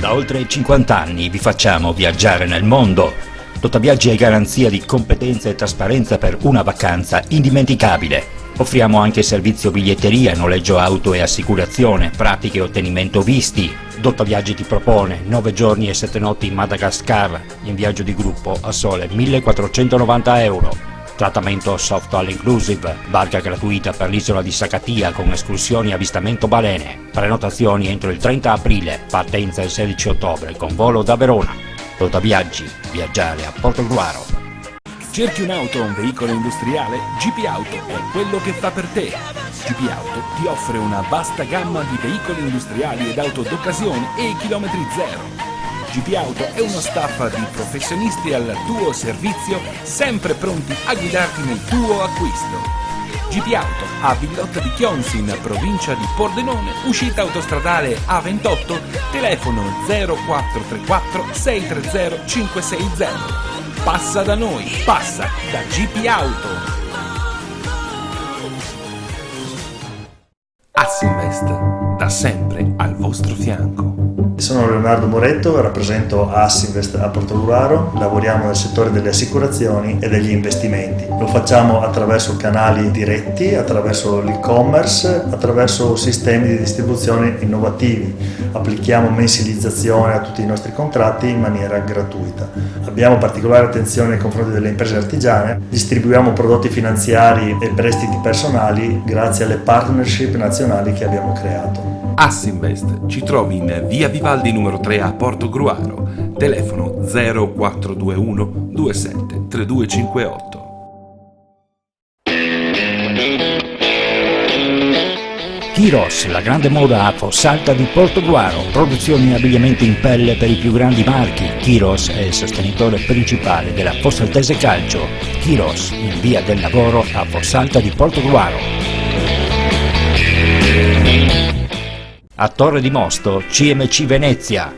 Da oltre 50 anni vi facciamo viaggiare nel mondo. Totaviaggi è garanzia di competenza e trasparenza per una vacanza indimenticabile. Offriamo anche servizio biglietteria, noleggio auto e assicurazione, pratiche e ottenimento visti. Totaviaggi ti propone 9 giorni e 7 notti in Madagascar in viaggio di gruppo a sole 1.490 euro. Trattamento soft all inclusive, barca gratuita per l'isola di Sakatia con escursioni e avvistamento balene. Prenotazioni entro il 30 aprile, partenza il 16 ottobre con volo da Verona. Totaviaggi, viaggiare a Portogruaro. Cerchi un'auto o un veicolo industriale? GP Auto è quello che fa per te. GP Auto ti offre una vasta gamma di veicoli industriali ed auto d'occasione e chilometri zero. GP Auto è uno staff di professionisti al tuo servizio, sempre pronti a guidarti nel tuo acquisto. GP Auto a Villotta di Chionsi in provincia di Pordenone, uscita autostradale A28, telefono 0434 630 560. Passa da noi, passa da GP Auto. Assinvest, da sempre al vostro fianco. Sono Leonardo Moretto, rappresento Assinvest a Portogruaro, lavoriamo nel settore delle assicurazioni e degli investimenti. Lo facciamo attraverso canali diretti, attraverso l'e-commerce, attraverso sistemi di distribuzione innovativi. Applichiamo mensilizzazione a tutti i nostri contratti in maniera gratuita. Abbiamo particolare attenzione nei confronti delle imprese artigiane, distribuiamo prodotti finanziari e prestiti personali grazie alle partnership nazionali che abbiamo creato. Assinvest ci trovi in via Vivaldi numero 3 a Portogruaro, telefono 0421 27 3258. Kiros, la grande moda a Fossalta di Portogruaro, produzioni e abbigliamenti in pelle per i più grandi marchi. Kiros è il sostenitore principale della Fossaltese Calcio. Kiros, in via del Lavoro a Fossalta di Portogruaro. A Torre di Mosto, CMC Venezia,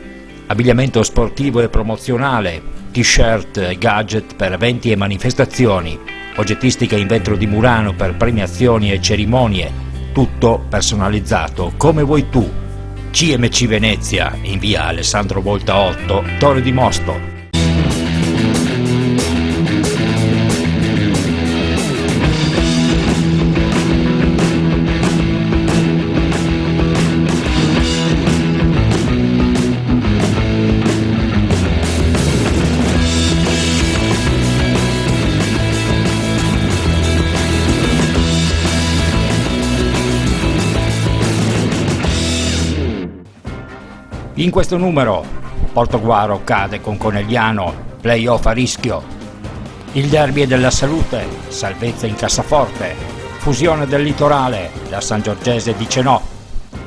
abbigliamento sportivo e promozionale, t-shirt e gadget per eventi e manifestazioni, oggettistica in vetro di Murano per premiazioni e cerimonie, tutto personalizzato come vuoi tu. CMC Venezia, in via Alessandro Volta 8, Torre di Mosto. In questo numero, Portogruaro cade con Conegliano, playoff a rischio. Il derby della salute, salvezza in cassaforte. Fusione del litorale, la Sangiorgese dice no.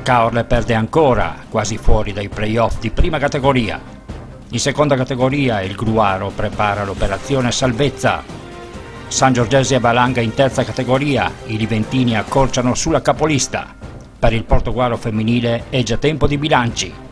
Caorle perde ancora, quasi fuori dai playoff di prima categoria. In seconda categoria il Gruaro prepara l'operazione salvezza. Sangiorgese e Valanga in terza categoria, i liventini accorciano sulla capolista. Per il Portogruaro femminile è già tempo di bilanci.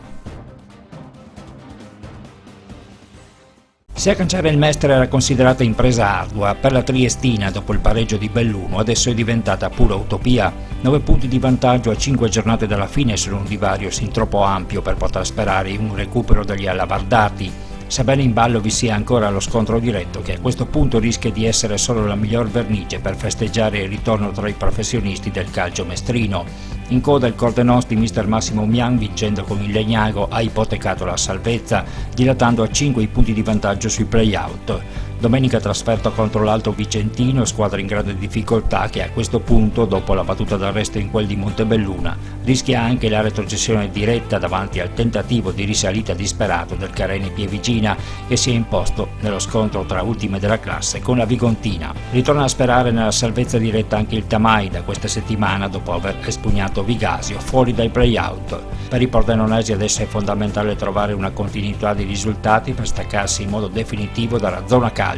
Se a Canciare il Mestre era considerata impresa ardua, per la triestina dopo il pareggio di Belluno adesso è diventata pura utopia. 9 punti di vantaggio a 5 giornate dalla fine sono un divario sin troppo ampio per poter sperare in un recupero degli alabardati, sebbene in ballo vi sia ancora lo scontro diretto che a questo punto rischia di essere solo la miglior vernice per festeggiare il ritorno tra i professionisti del calcio mestrino. In coda il Cordenos di mister Massimo Mian, vincendo con il Legnago, ha ipotecato la salvezza, dilatando a 5 i punti di vantaggio sui play-out. Domenica trasferto contro l'Alto Vicentino, squadra in grande difficoltà che a questo punto, dopo la battuta d'arresto in quel di Montebelluna, rischia anche la retrocessione diretta davanti al tentativo di risalita disperato del Careni Pievigina che si è imposto nello scontro tra ultime della classe con la Vigontina. Ritorna a sperare nella salvezza diretta anche il Tamai da questa settimana dopo aver espugnato Vigasio fuori dai play-out. Per i pordenonesi adesso è fondamentale trovare una continuità di risultati per staccarsi in modo definitivo dalla zona calda.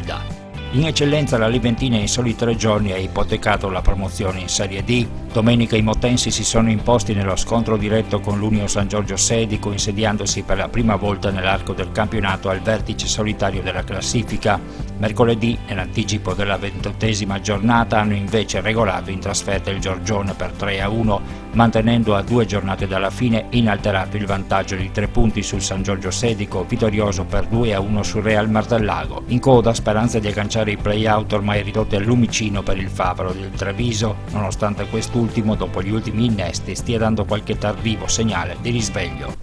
In eccellenza la Liventina in soli 3 giorni ha ipotecato la promozione in Serie D. Domenica i motensi si sono imposti nello scontro diretto con l'Union San Giorgio Sedico, insediandosi per la prima volta nell'arco del campionato al vertice solitario della classifica. Mercoledì, nell'anticipo della 28esima giornata, hanno invece regolato in trasferta il Giorgione per 3-1, mantenendo a 2 giornate dalla fine inalterato il vantaggio di 3 punti sul San Giorgio Sedico, vittorioso per 2-1 sul Real Martellago. In coda speranza di agganciare i play-out ormai ridotti al lumicino per il Favaro del Treviso, nonostante quest'ultimo dopo gli ultimi innesti stia dando qualche tardivo segnale di risveglio.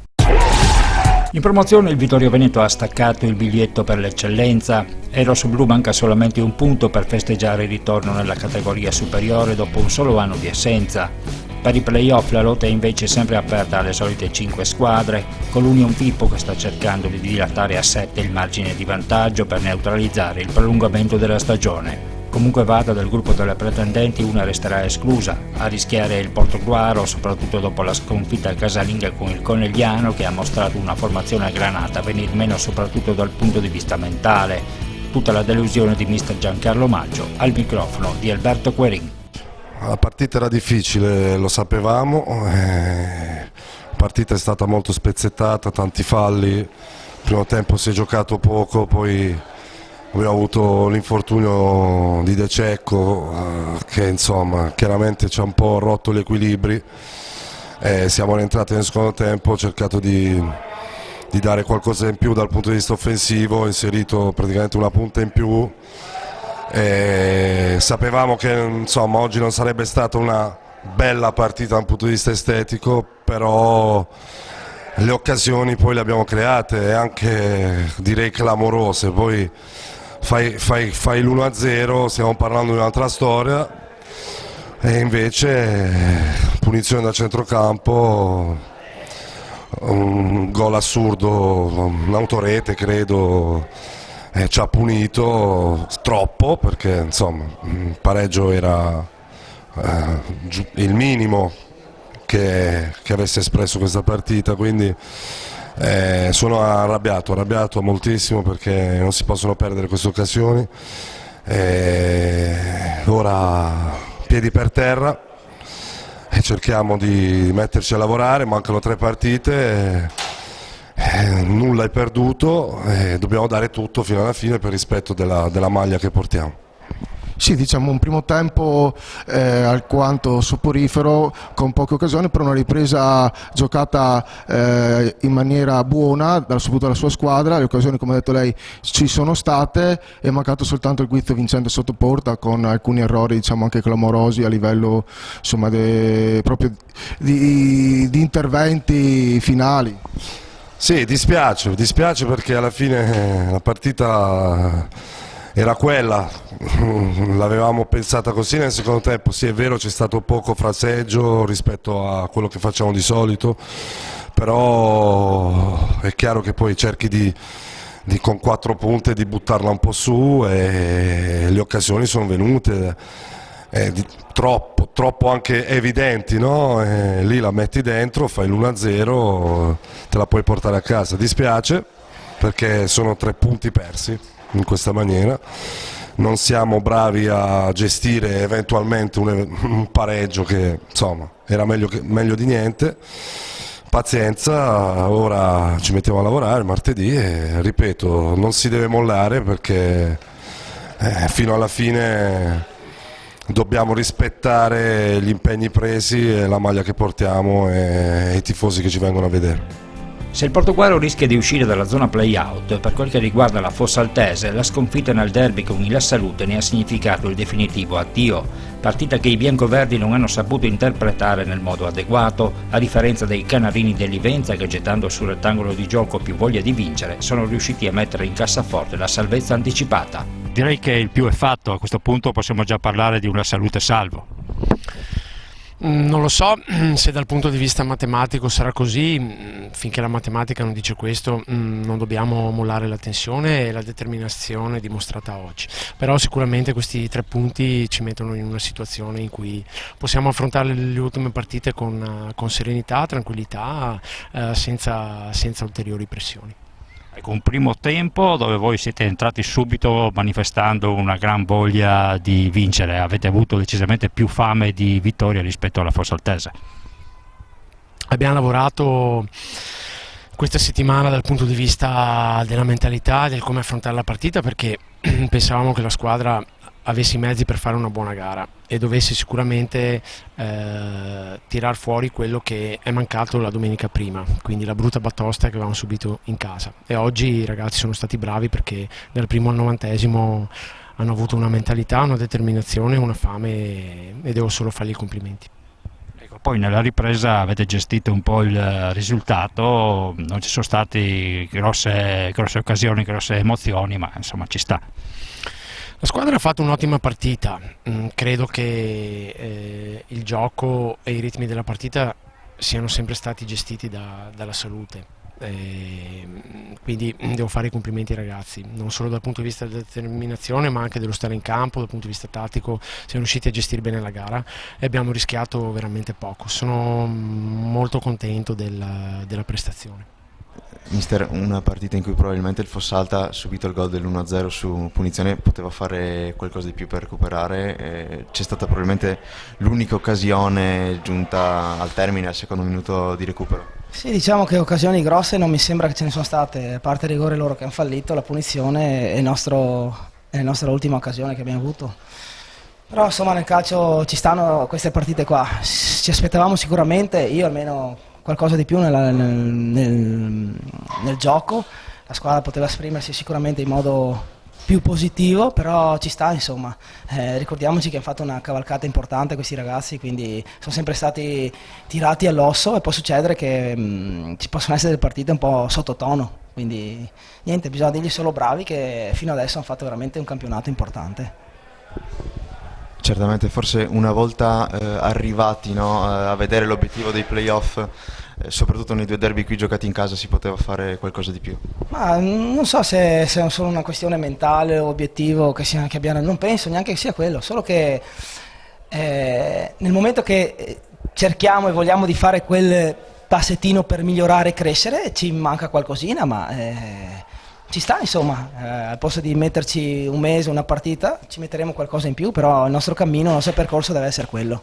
In promozione il Vittorio Veneto ha staccato il biglietto per l'eccellenza e il rossoblu manca solamente un punto per festeggiare il ritorno nella categoria superiore dopo un solo anno di assenza. Per i play-off la lotta è invece sempre aperta alle solite 5 squadre, con l'Union Pippo che sta cercando di dilatare a 7 il margine di vantaggio per neutralizzare il prolungamento della stagione. Comunque vada, del gruppo delle pretendenti una resterà esclusa, a rischiare il Portogruaro soprattutto dopo la sconfitta casalinga con il Conegliano, che ha mostrato una formazione a granata, venir meno soprattutto dal punto di vista mentale. Tutta la delusione di mister Giancarlo Maggio al microfono di Alberto Querin. La partita era difficile, lo sapevamo, la partita è stata molto spezzettata, tanti falli, il primo tempo si è giocato poco, poi abbiamo avuto l'infortunio di De Cecco che insomma chiaramente ci ha un po' rotto gli equilibri, siamo rientrati nel secondo tempo, ho cercato di dare qualcosa in più dal punto di vista offensivo, ho inserito praticamente una punta in più. Sapevamo che insomma oggi non sarebbe stata una bella partita dal punto di vista estetico, però le occasioni poi le abbiamo create e anche direi clamorose. Poi fai l'1-0, stiamo parlando di un'altra storia, e invece punizione da centrocampo, un gol assurdo, un'autorete credo. Ci ha punito troppo perché insomma il pareggio era il minimo che avesse espresso questa partita, quindi sono arrabbiato moltissimo perché non si possono perdere queste occasioni. Ora piedi per terra e cerchiamo di metterci a lavorare, mancano 3 partite. Nulla è perduto e dobbiamo dare tutto fino alla fine per rispetto della maglia che portiamo. Sì, diciamo un primo tempo alquanto soporifero con poche occasioni, però una ripresa giocata in maniera buona soprattutto dalla sua squadra. Le occasioni, come ha detto lei, ci sono state, è mancato soltanto il guizzo vincente sotto porta con alcuni errori diciamo anche clamorosi a livello insomma proprio di interventi finali. Sì, dispiace perché alla fine la partita era quella, l'avevamo pensata così nel secondo tempo. Sì, è vero, c'è stato poco fraseggio rispetto a quello che facciamo di solito, però è chiaro che poi cerchi di con 4 punti di buttarla un po' su e le occasioni sono venute. Troppo anche evidenti, no? Lì la metti dentro, fai l'1-0, te la puoi portare a casa. Dispiace perché sono 3 punti persi in questa maniera, non siamo bravi a gestire eventualmente un pareggio che insomma era meglio di niente. Pazienza, ora ci mettiamo a lavorare martedì e ripeto, non si deve mollare perché fino alla fine dobbiamo rispettare gli impegni presi e la maglia che portiamo e i tifosi che ci vengono a vedere. Se il Portogruaro rischia di uscire dalla zona play-out, per quel che riguarda la Fossaltese, la sconfitta nel derby con il La Salute ne ha significato il definitivo addio, partita che i biancoverdi non hanno saputo interpretare nel modo adeguato, a differenza dei canarini dell'Ivenza che, gettando sul rettangolo di gioco più voglia di vincere, sono riusciti a mettere in cassaforte la salvezza anticipata. Direi che il più è fatto, a questo punto possiamo già parlare di una salute salvo. Non lo so se dal punto di vista matematico sarà così, finché la matematica non dice questo non dobbiamo mollare la tensione e la determinazione dimostrata oggi, però sicuramente questi 3 punti ci mettono in una situazione in cui possiamo affrontare le ultime partite con serenità, tranquillità, senza ulteriori pressioni. Ecco, un primo tempo dove voi siete entrati subito manifestando una gran voglia di vincere, avete avuto decisamente più fame di vittoria rispetto alla Fossaltese. Abbiamo lavorato questa settimana dal punto di vista della mentalità e del come affrontare la partita, perché pensavamo che la squadra avesse i mezzi per fare una buona gara e dovesse sicuramente tirar fuori quello che è mancato la domenica prima, quindi la brutta batosta che avevamo subito in casa. E oggi i ragazzi sono stati bravi perché dal primo al 90° hanno avuto una mentalità, una determinazione, una fame e devo solo fargli i complimenti. Ecco, poi nella ripresa avete gestito un po' il risultato, non ci sono state grosse occasioni, grosse emozioni, ma insomma ci sta. La squadra ha fatto un'ottima partita, credo che il gioco e i ritmi della partita siano sempre stati gestiti dalla salute. Quindi devo fare i complimenti ai ragazzi, non solo dal punto di vista della determinazione ma anche dello stare in campo, dal punto di vista tattico siamo riusciti a gestire bene la gara e abbiamo rischiato veramente poco. Sono molto contento della prestazione. Mister, una partita in cui probabilmente il Fossalta ha subito il gol dell'1-0 su punizione, poteva fare qualcosa di più per recuperare, c'è stata probabilmente l'unica occasione giunta al termine al secondo minuto di recupero. Sì, diciamo che occasioni grosse non mi sembra che ce ne sono state, a parte il rigore loro che hanno fallito, la punizione è la nostra ultima occasione che abbiamo avuto. Però insomma nel calcio ci stanno queste partite qua, ci aspettavamo sicuramente, io almeno qualcosa di più nel gioco, la squadra poteva esprimersi sicuramente in modo più positivo, però ci sta insomma, ricordiamoci che hanno fatto una cavalcata importante questi ragazzi, quindi sono sempre stati tirati all'osso e può succedere che ci possono essere delle partite un po' sottotono, quindi niente, bisogna dirgli solo bravi che fino adesso hanno fatto veramente un campionato importante. Certamente, forse una volta arrivati, no, a vedere l'obiettivo dei playoff, soprattutto nei 2 derby qui giocati in casa, si poteva fare qualcosa di più. Ma non so se è solo una questione mentale o obiettivo che abbiamo, non penso neanche che sia quello, solo che nel momento che cerchiamo e vogliamo di fare quel passettino per migliorare e crescere, ci manca qualcosina, ma ci sta insomma, al posto di metterci un mese, una partita, ci metteremo qualcosa in più, però il nostro cammino, il nostro percorso deve essere quello.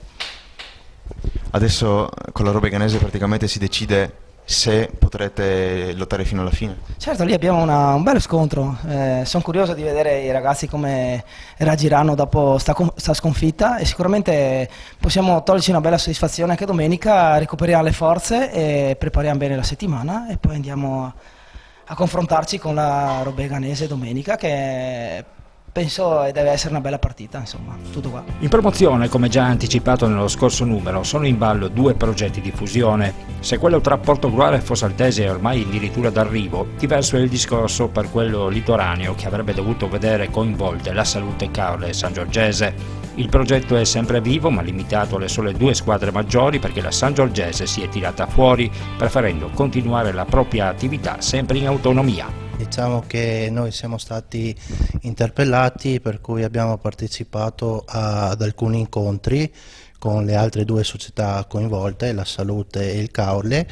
Adesso con la Robeganese praticamente si decide se potrete lottare fino alla fine. Certo, lì abbiamo un bello scontro, sono curioso di vedere i ragazzi come reagiranno dopo sta sconfitta e sicuramente possiamo toglierci una bella soddisfazione anche domenica, recuperiamo le forze e prepariamo bene la settimana e poi andiamo a confrontarci con la Robeganese domenica, che penso deve essere una bella partita, insomma, tutto qua. In promozione, come già anticipato nello scorso numero, sono in ballo 2 progetti di fusione. Se quello tra Portogruaro e Fossaltese è ormai addirittura d'arrivo, diverso è il discorso per quello litoraneo che avrebbe dovuto vedere coinvolte la Salute Caorle e Sangiorgese. Il progetto è sempre vivo ma limitato alle sole 2 squadre maggiori perché la Sangiorgese si è tirata fuori, preferendo continuare la propria attività sempre in autonomia. Diciamo che noi siamo stati interpellati, per cui abbiamo partecipato ad alcuni incontri con le altre 2 società coinvolte, la Salute e il Caorle,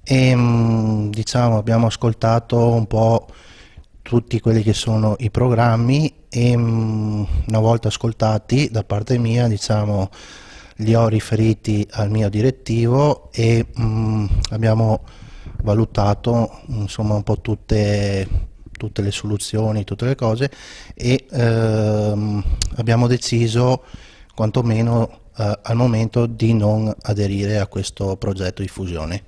e diciamo abbiamo ascoltato un po' tutti quelli che sono i programmi e una volta ascoltati da parte mia, diciamo, li ho riferiti al mio direttivo e abbiamo valutato insomma un po' tutte le soluzioni, tutte le cose e abbiamo deciso quantomeno al momento di non aderire a questo progetto di fusione,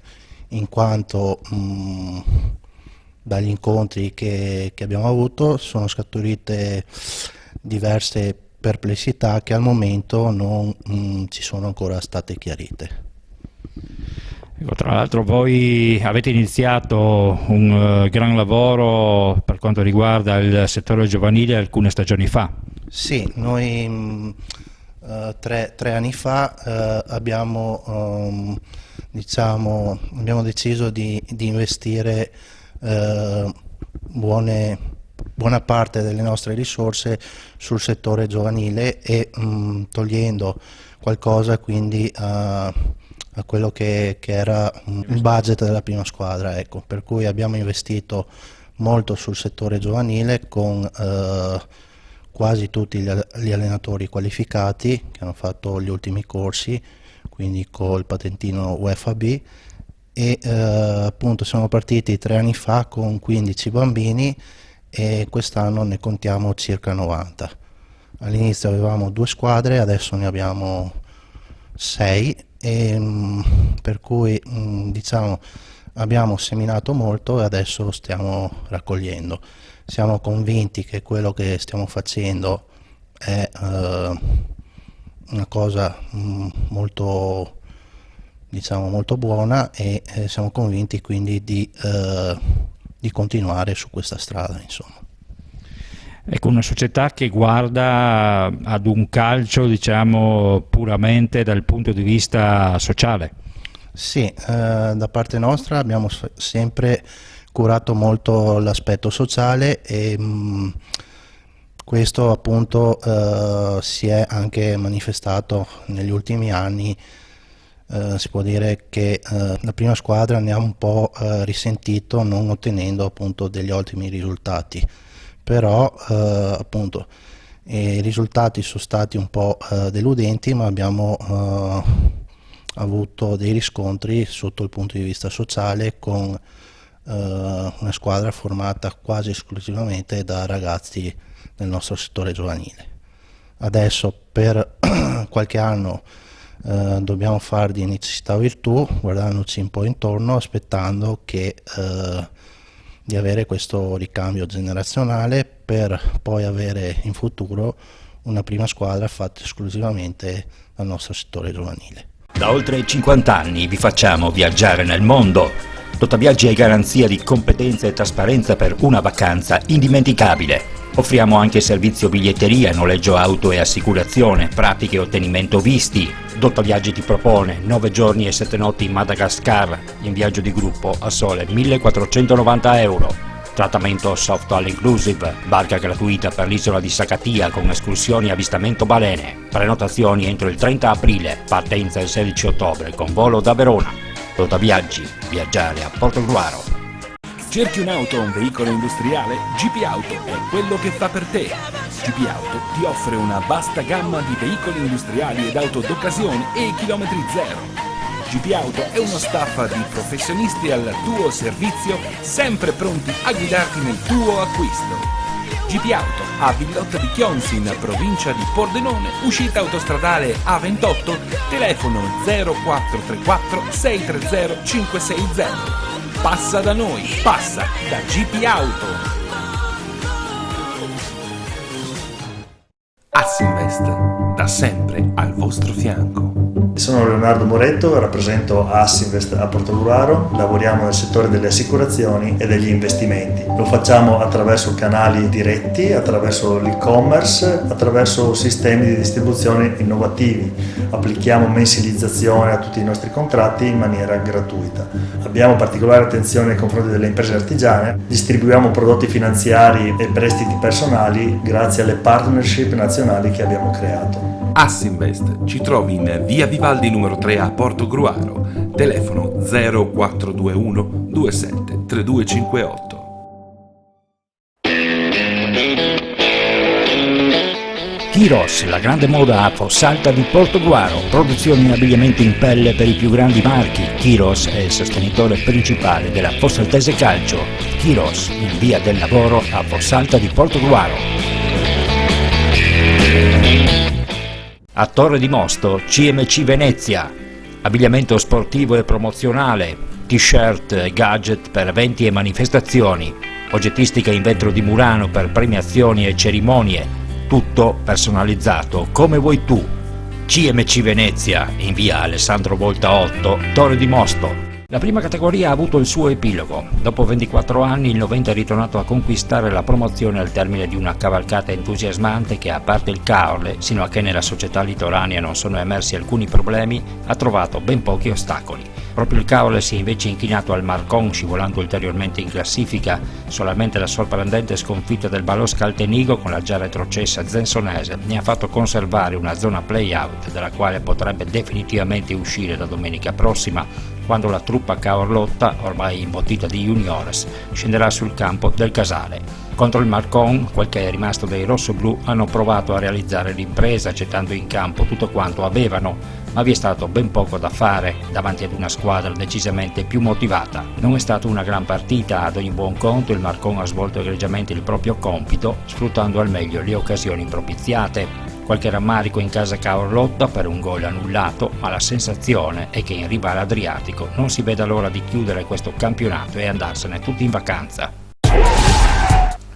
in quanto dagli incontri che abbiamo avuto sono scaturite diverse perplessità che al momento non ci sono ancora state chiarite. Tra l'altro voi avete iniziato un gran lavoro per quanto riguarda il settore giovanile alcune stagioni fa. Sì, noi 3 anni fa abbiamo deciso di investire buona parte delle nostre risorse sul settore giovanile e togliendo qualcosa quindi a quello che era il budget della prima squadra, ecco. Per cui abbiamo investito molto sul settore giovanile con quasi tutti gli allenatori qualificati che hanno fatto gli ultimi corsi, quindi col patentino UEFA B, e appunto siamo partiti 3 anni fa con 15 bambini e quest'anno ne contiamo circa 90. All'inizio avevamo 2 squadre, adesso ne abbiamo 6 e per cui diciamo abbiamo seminato molto e adesso lo stiamo raccogliendo. Siamo convinti che quello che stiamo facendo è una cosa molto, diciamo, molto buona e siamo convinti quindi di continuare su questa strada, insomma. Ecco, una società che guarda ad un calcio, diciamo, puramente dal punto di vista sociale. Sì, da parte nostra abbiamo sempre curato molto l'aspetto sociale e questo appunto si è anche manifestato negli ultimi anni. Si può dire che la prima squadra ne ha un po' risentito non ottenendo appunto degli ottimi risultati, però appunto i risultati sono stati un po' deludenti, ma abbiamo avuto dei riscontri sotto il punto di vista sociale con una squadra formata quasi esclusivamente da ragazzi del nostro settore giovanile. Adesso per qualche anno dobbiamo fare di necessità virtù, guardandoci un po' intorno, aspettando che di avere questo ricambio generazionale per poi avere in futuro una prima squadra fatta esclusivamente dal nostro settore giovanile. Da oltre 50 anni vi facciamo viaggiare nel mondo. Totaviaggi è garanzia di competenza e trasparenza per una vacanza indimenticabile. Offriamo anche servizio biglietteria, noleggio auto e assicurazione, pratiche e ottenimento visti. Totaviaggi ti propone 9 giorni e 7 notti in Madagascar, in viaggio di gruppo a sole 1.490 euro. Trattamento soft all inclusive, barca gratuita per l'isola di Sakatia con escursioni e avvistamento balene. Prenotazioni entro il 30 aprile, partenza il 16 ottobre con volo da Verona. Totaviaggi, viaggiare a Portogruaro. Cerchi un'auto o un veicolo industriale? GP Auto è quello che fa per te. GP Auto ti offre una vasta gamma di veicoli industriali ed auto d'occasione e chilometri zero. GP Auto è uno staff di professionisti al tuo servizio, sempre pronti a guidarti nel tuo acquisto. GP Auto a Villotta di Chionsi in provincia di Pordenone, uscita autostradale A28, telefono 0434 630 560. Passa da noi, passa da GP Auto. Assinvest, da sempre al vostro fianco. Sono Leonardo Moretto, rappresento Assinvest a Portogruaro, lavoriamo nel settore delle assicurazioni e degli investimenti. Lo facciamo attraverso canali diretti, attraverso l'e-commerce, attraverso sistemi di distribuzione innovativi. Applichiamo mensilizzazione a tutti i nostri contratti in maniera gratuita. Abbiamo particolare attenzione nei confronti delle imprese artigiane, distribuiamo prodotti finanziari e prestiti personali grazie alle partnership nazionali che abbiamo creato. Assinvest ci trovi in via Vivaldi numero 3 a Portogruaro, telefono 0421 27 3258. Kiros, la grande moda a Fossalta di Portogruaro, produzione in abbigliamento in pelle per i più grandi marchi. Kiros è il sostenitore principale della Fossaltese Calcio. Kiros, in via del Lavoro a Fossalta di Portogruaro. A Torre di Mosto, CMC Venezia, abbigliamento sportivo e promozionale, t-shirt e gadget per eventi e manifestazioni, oggettistica in vetro di Murano per premiazioni e cerimonie, tutto personalizzato come vuoi tu. CMC Venezia, in via Alessandro Volta 8, Torre di Mosto. La prima categoria ha avuto il suo epilogo. Dopo 24 anni il Noventa è ritornato a conquistare la promozione al termine di una cavalcata entusiasmante che, a parte il caorle, sino a che nella società litoranea non sono emersi alcuni problemi, ha trovato ben pochi ostacoli. Proprio il caorle si è invece inchinato al Marcon, scivolando ulteriormente in classifica. Solamente la sorprendente sconfitta del Balos Caltenigo con la già retrocessa Zensonese ne ha fatto conservare una zona play-out dalla quale potrebbe definitivamente uscire da domenica prossima, quando la truppa caorlotta, ormai imbottita di juniores, scenderà sul campo del Casale. Contro il Marcon, quel che è rimasto dei rossoblù, hanno provato a realizzare l'impresa gettando in campo tutto quanto avevano, ma vi è stato ben poco da fare davanti ad una squadra decisamente più motivata. Non è stata una gran partita, ad ogni buon conto il Marcon ha svolto egregiamente il proprio compito, sfruttando al meglio le occasioni propiziate. Qualche rammarico in casa Carlotta per un gol annullato, ma la sensazione è che in riva all'Adriatico non si veda l'ora di chiudere questo campionato e andarsene tutti in vacanza.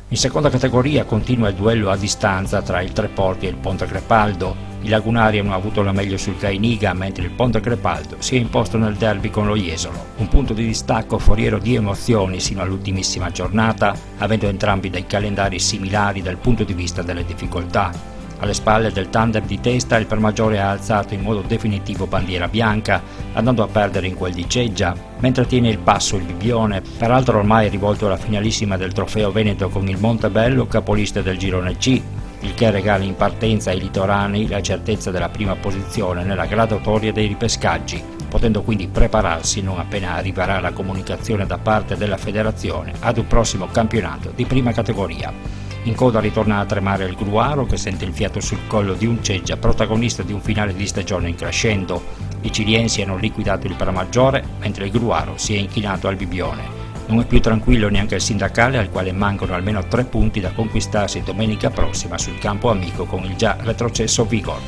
In seconda categoria continua il duello a distanza tra il Treporti e il Ponte Crepaldo. I lagunari hanno avuto la meglio sul Cainiga, mentre il Ponte Crepaldo si è imposto nel derby con lo Jesolo. Un punto di distacco foriero di emozioni sino all'ultimissima giornata, avendo entrambi dei calendari similari dal punto di vista delle difficoltà. Alle spalle del tandem di testa il Permaggiore ha alzato in modo definitivo bandiera bianca, andando a perdere in quel di Ceggia, mentre tiene il passo il Bibbione, peraltro ormai rivolto alla finalissima del Trofeo Veneto con il Montebello, capolista del girone C, il che regala in partenza ai litoranei la certezza della prima posizione nella graduatoria dei ripescaggi, potendo quindi prepararsi non appena arriverà la comunicazione da parte della federazione ad un prossimo campionato di prima categoria. In coda ritorna a tremare il Gruaro, che sente il fiato sul collo di un Ceggia, protagonista di un finale di stagione in crescendo. I ciliensi hanno liquidato il Permaggiore, mentre il Gruaro si è inchinato al Bibbione. Non è più tranquillo neanche il Sindacale, al quale mancano almeno 3 punti da conquistarsi domenica prossima sul campo amico con il già retrocesso Vigor.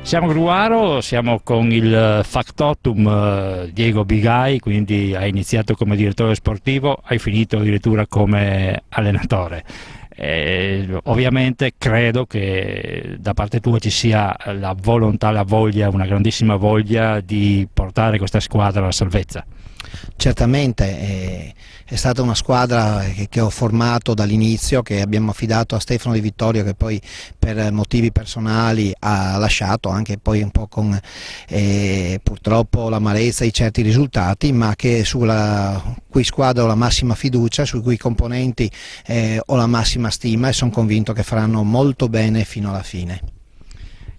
Siamo a Gruaro, siamo con il factotum Diego Bigai, quindi hai iniziato come direttore sportivo, hai finito addirittura come allenatore. Ovviamente credo che da parte tua ci sia la volontà, la voglia, una grandissima voglia di portare questa squadra alla salvezza. Certamente, è stata una squadra che ho formato dall'inizio, che abbiamo affidato a Stefano Di Vittorio, che poi per motivi personali ha lasciato, anche poi un po' con purtroppo l'amarezza di certi risultati, ma che sulla cui squadra ho la massima fiducia, sui cui componenti ho la massima stima e sono convinto che faranno molto bene fino alla fine.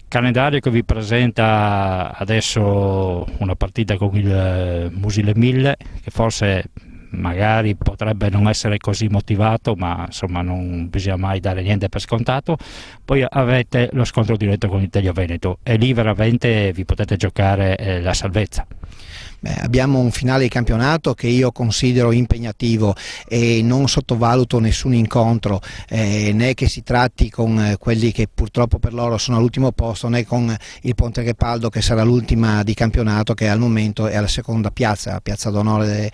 Calendario che vi presenta adesso una partita con il Musile 1000, che forse magari potrebbe non essere così motivato, ma insomma non bisogna mai dare niente per scontato. Poi avete lo scontro diretto con il Telio Veneto e lì veramente vi potete giocare la salvezza. Abbiamo un finale di campionato che io considero impegnativo e non sottovaluto nessun incontro, né che si tratti con quelli che purtroppo per loro sono all'ultimo posto, né con il Ponte Crepaldo, che sarà l'ultima di campionato, che al momento è alla seconda piazza, la piazza d'onore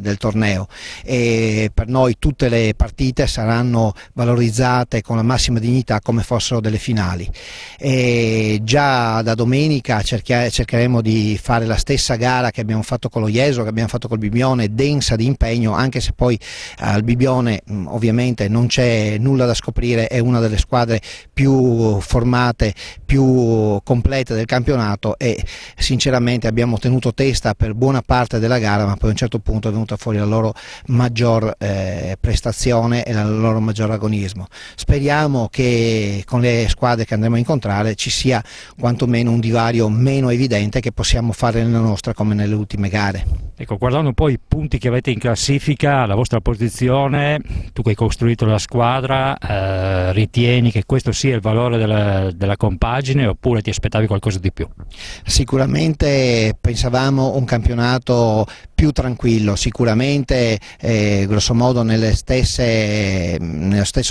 del torneo. E per noi tutte le partite saranno valorizzate con la massima dignità come fossero delle finali. E già da domenica cercheremo di fare la stessa gara che abbiamo fatto con lo Jesolo, che abbiamo fatto col Bibbione, densa di impegno, anche se poi al Bibbione ovviamente non c'è nulla da scoprire, è una delle squadre più formate, più complete del campionato, e sinceramente abbiamo tenuto testa per buona parte della gara, ma poi a un certo punto è venuta fuori la loro maggior prestazione e il loro maggior agonismo. Speriamo che con le squadre che andremo a incontrare ci sia quantomeno un divario meno evidente, che possiamo fare nella nostra come nelle ultime gare. Ecco, guardando un po' i punti che avete in classifica, la vostra posizione, tu che hai costruito la squadra, ritieni che questo sia il valore della compagine oppure ti aspettavi qualcosa di più? Sicuramente pensavamo un campionato più tranquillo, sicuramente grosso modo nello stesso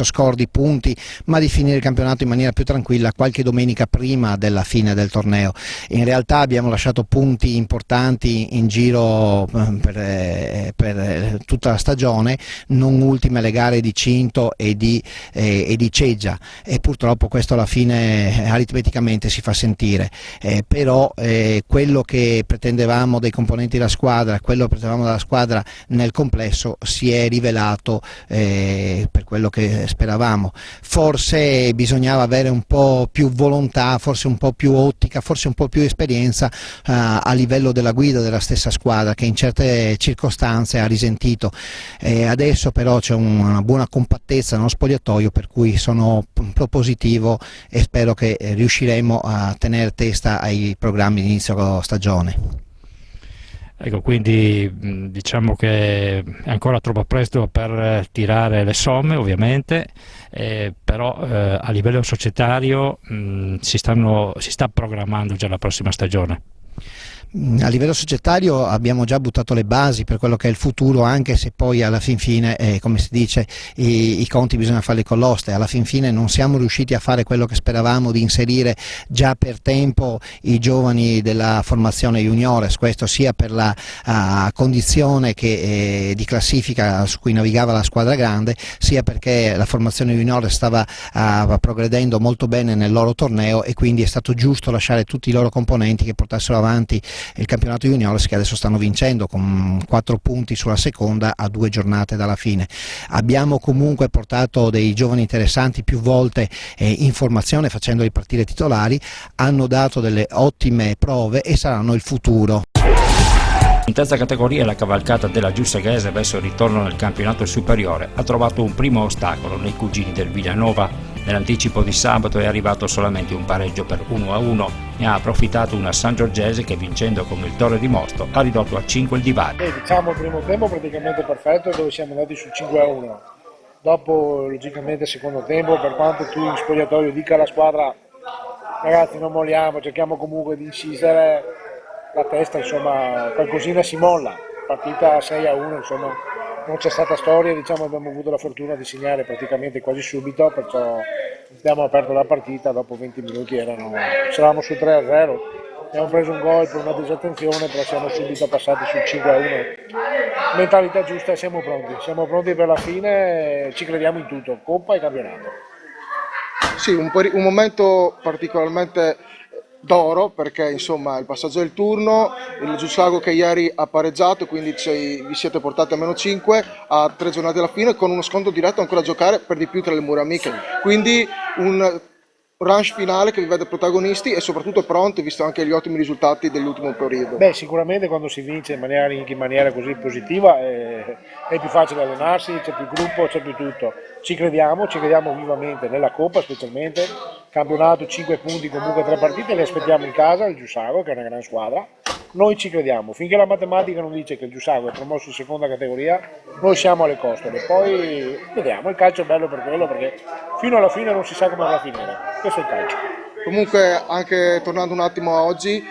score di punti, ma di finire il campionato in maniera più tranquilla qualche domenica prima della fine del torneo. In realtà abbiamo lasciato punti importanti in giro per tutta la stagione, non ultime le gare di Cinto e di Ceggia, e purtroppo questo alla fine aritmeticamente si fa sentire, però quello che pretendevamo dei componenti della squadra, quello che pretendevamo dalla squadra nel complesso si è rivelato per quello che speravamo. Forse bisognava avere un po' più volontà, forse un po' più ottica, forse un po' più esperienza a livello della guida della stessa squadra, che in certe circostanze ha risentito. Adesso però c'è una buona compattezza nello spogliatoio, per cui sono propositivo e spero che riusciremo a tenere testa ai programmi di inizio stagione. Ecco, quindi diciamo che è ancora troppo presto per tirare le somme, ovviamente, però a livello societario si sta programmando già la prossima stagione. A livello societario abbiamo già buttato le basi per quello che è il futuro, anche se poi alla fin fine, come si dice, i conti bisogna farli con l'oste. Alla fin fine non siamo riusciti a fare quello che speravamo, di inserire già per tempo i giovani della formazione juniores, questo sia per la condizione di classifica su cui navigava la squadra grande, sia perché la formazione juniores stava progredendo molto bene nel loro torneo e quindi è stato giusto lasciare tutti i loro componenti che portassero avanti il campionato juniores, che adesso stanno vincendo con 4 punti sulla seconda a 2 giornate dalla fine. Abbiamo comunque portato dei giovani interessanti più volte in formazione, facendoli partire titolari, hanno dato delle ottime prove e saranno il futuro. In terza categoria la cavalcata della Giussaghese verso il ritorno nel campionato superiore ha trovato un primo ostacolo nei cugini del Villanova. Nell'anticipo di sabato è arrivato solamente un pareggio per 1-1, ne ha approfittato una Sangiorgese che, vincendo con il Torre di Mosto, ha ridotto a 5 il divario. Diciamo il primo tempo praticamente perfetto, dove siamo andati su 5-1. Dopo logicamente il secondo tempo, per quanto tu in spogliatoio dica alla squadra ragazzi non molliamo, cerchiamo comunque di insistere, la testa insomma qualcosina si molla, partita 6-1 insomma non c'è stata storia, diciamo abbiamo avuto la fortuna di segnare praticamente quasi subito, perciò abbiamo aperto la partita, dopo 20 minuti eravamo su 3-0, abbiamo preso un gol per una disattenzione, però siamo subito passati sul 5-1, mentalità giusta, siamo pronti per la fine, ci crediamo in tutto, Coppa e campionato. Sì, un momento particolarmente d'oro, perché insomma il passaggio del turno, il Giussago che ieri ha pareggiato, quindi vi siete portati a -5 a 3 giornate alla fine, con uno scontro diretto ancora a giocare per di più tra le mura amiche, quindi un rush finale che vi vede protagonisti e soprattutto pronti, visto anche gli ottimi risultati dell'ultimo periodo. Beh, sicuramente quando si vince in maniera così positiva è più facile allenarsi, c'è più gruppo, c'è più tutto. Ci crediamo vivamente nella Coppa, specialmente campionato, 5 punti, comunque 3 partite, le aspettiamo in casa, il Giussago che è una gran squadra. Noi ci crediamo, finché la matematica non dice che il Giussago è promosso in seconda categoria, noi siamo alle costole, poi vediamo, il calcio è bello per quello, perché fino alla fine non si sa come va a finire, questo è il calcio. Comunque, anche tornando un attimo a oggi,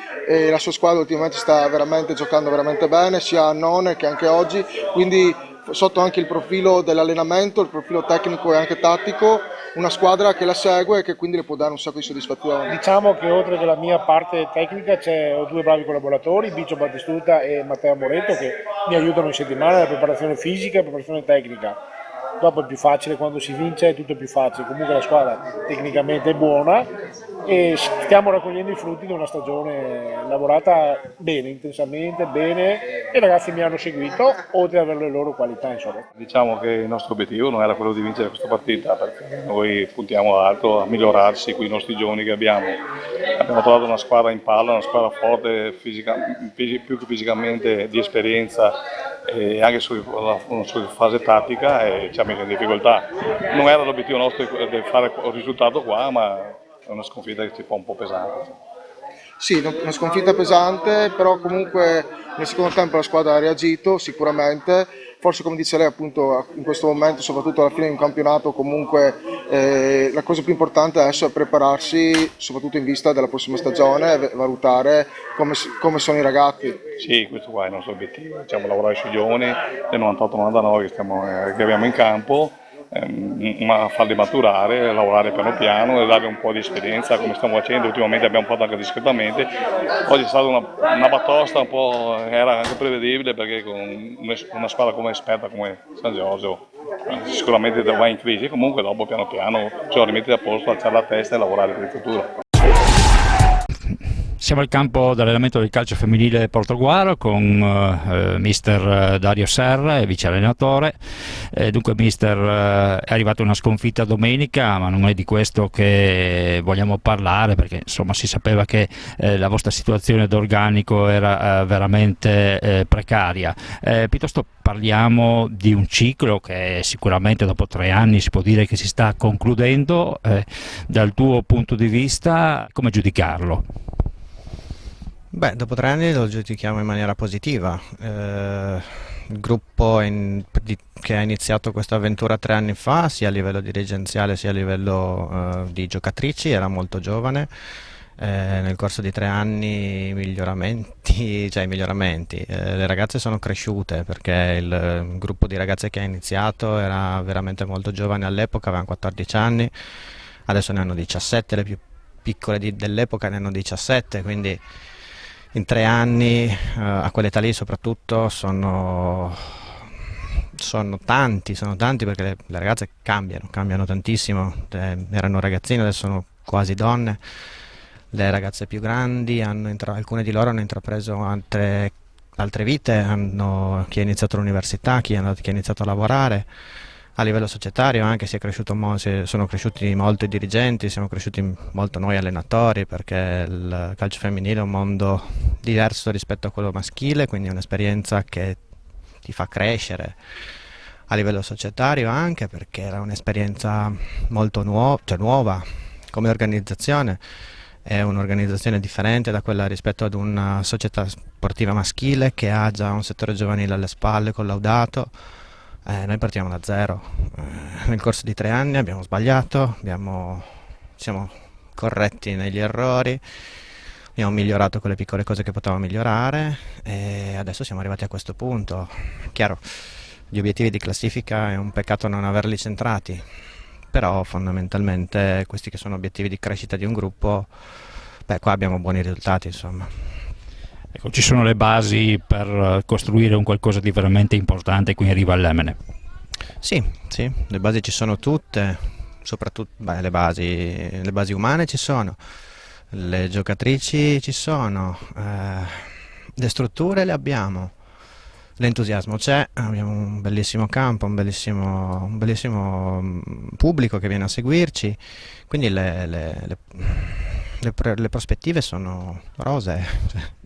la sua squadra ultimamente sta veramente giocando veramente bene, sia a None che anche oggi, quindi sotto anche il profilo dell'allenamento, il profilo tecnico e anche tattico, una squadra che la segue e che quindi le può dare un sacco di soddisfazione. Diciamo che oltre che la mia parte tecnica ho 2 bravi collaboratori, Biggio Battistuta e Matteo Moretto, che mi aiutano in settimana nella preparazione fisica e preparazione tecnica. Dopo è più facile, quando si vince è tutto più facile, comunque la squadra tecnicamente è buona e stiamo raccogliendo i frutti di una stagione lavorata bene, intensamente, bene, e i ragazzi mi hanno seguito, oltre ad avere le loro qualità insomma. Diciamo che il nostro obiettivo non era quello di vincere questa partita, perché noi puntiamo alto, a migliorarsi con i nostri giovani che abbiamo. Abbiamo trovato una squadra in palla, una squadra forte, più che fisicamente, di esperienza, e anche sulla fase tattica, e ci ha messo in difficoltà. Non era l'obiettivo nostro di fare un risultato qua, ma è una sconfitta che ci fa un po' pesante. Sì, una sconfitta pesante, però comunque nel secondo tempo la squadra ha reagito sicuramente, forse come dice lei appunto in questo momento, soprattutto alla fine di un campionato, comunque la cosa più importante adesso è prepararsi soprattutto in vista della prossima stagione e valutare come sono i ragazzi. Sì, questo qua è il nostro obiettivo, diciamo, lavorare sui giovani del 98-99 che abbiamo in campo, farli maturare, lavorare piano piano e dargli un po' di esperienza come stiamo facendo. Ultimamente abbiamo fatto anche discretamente. Oggi è stata una batosta un po', era anche prevedibile, perché con una squadra come esperta come San Giorgio sicuramente va in crisi, comunque dopo piano piano ci rimetti a posto, alzare la testa e lavorare per il futuro. Siamo al campo d'allenamento del calcio femminile Portogruaro con mister Dario Serra, vice allenatore. Dunque mister, è arrivata una sconfitta domenica, ma non è di questo che vogliamo parlare, perché insomma si sapeva che la vostra situazione d'organico era veramente precaria. Piuttosto parliamo di un ciclo che sicuramente dopo 3 anni si può dire che si sta concludendo. Dal tuo punto di vista, come giudicarlo? Beh, dopo 3 anni lo giudichiamo in maniera positiva. Il gruppo che ha iniziato questa avventura 3 anni fa, sia a livello dirigenziale sia a livello di giocatrici, era molto giovane. Nel corso di 3 anni miglioramenti, le ragazze sono cresciute perché il gruppo di ragazze che ha iniziato era veramente molto giovane all'epoca, avevano 14 anni, adesso ne hanno 17, le più piccole dell'epoca ne hanno 17, quindi in 3 anni a quell'età lì soprattutto sono tanti perché le ragazze cambiano tantissimo, erano ragazzine, adesso sono quasi donne. Le ragazze più grandi, alcune di loro hanno intrapreso altre vite, chi ha iniziato l'università, chi ha iniziato a lavorare. A livello societario anche sono cresciuti molto i dirigenti, siamo cresciuti molto noi allenatori, perché il calcio femminile è un mondo diverso rispetto a quello maschile, quindi è un'esperienza che ti fa crescere. A livello societario anche, perché era un'esperienza molto nuova come organizzazione. È un'organizzazione differente da quella rispetto ad una società sportiva maschile che ha già un settore giovanile alle spalle collaudato. Noi partiamo da zero. Nel corso di 3 anni abbiamo sbagliato, siamo corretti negli errori, abbiamo migliorato quelle piccole cose che potevamo migliorare e adesso siamo arrivati a questo punto. Chiaro, gli obiettivi di classifica è un peccato non averli centrati, però fondamentalmente questi che sono obiettivi di crescita di un gruppo, qua abbiamo buoni risultati, insomma. Ecco, ci sono le basi per costruire un qualcosa di veramente importante qui in Riva al Lemene? Sì, le basi ci sono tutte, soprattutto le basi umane ci sono, le giocatrici ci sono, le strutture le abbiamo. L'entusiasmo c'è, abbiamo un bellissimo campo, un bellissimo pubblico che viene a seguirci, quindi le prospettive sono rosee.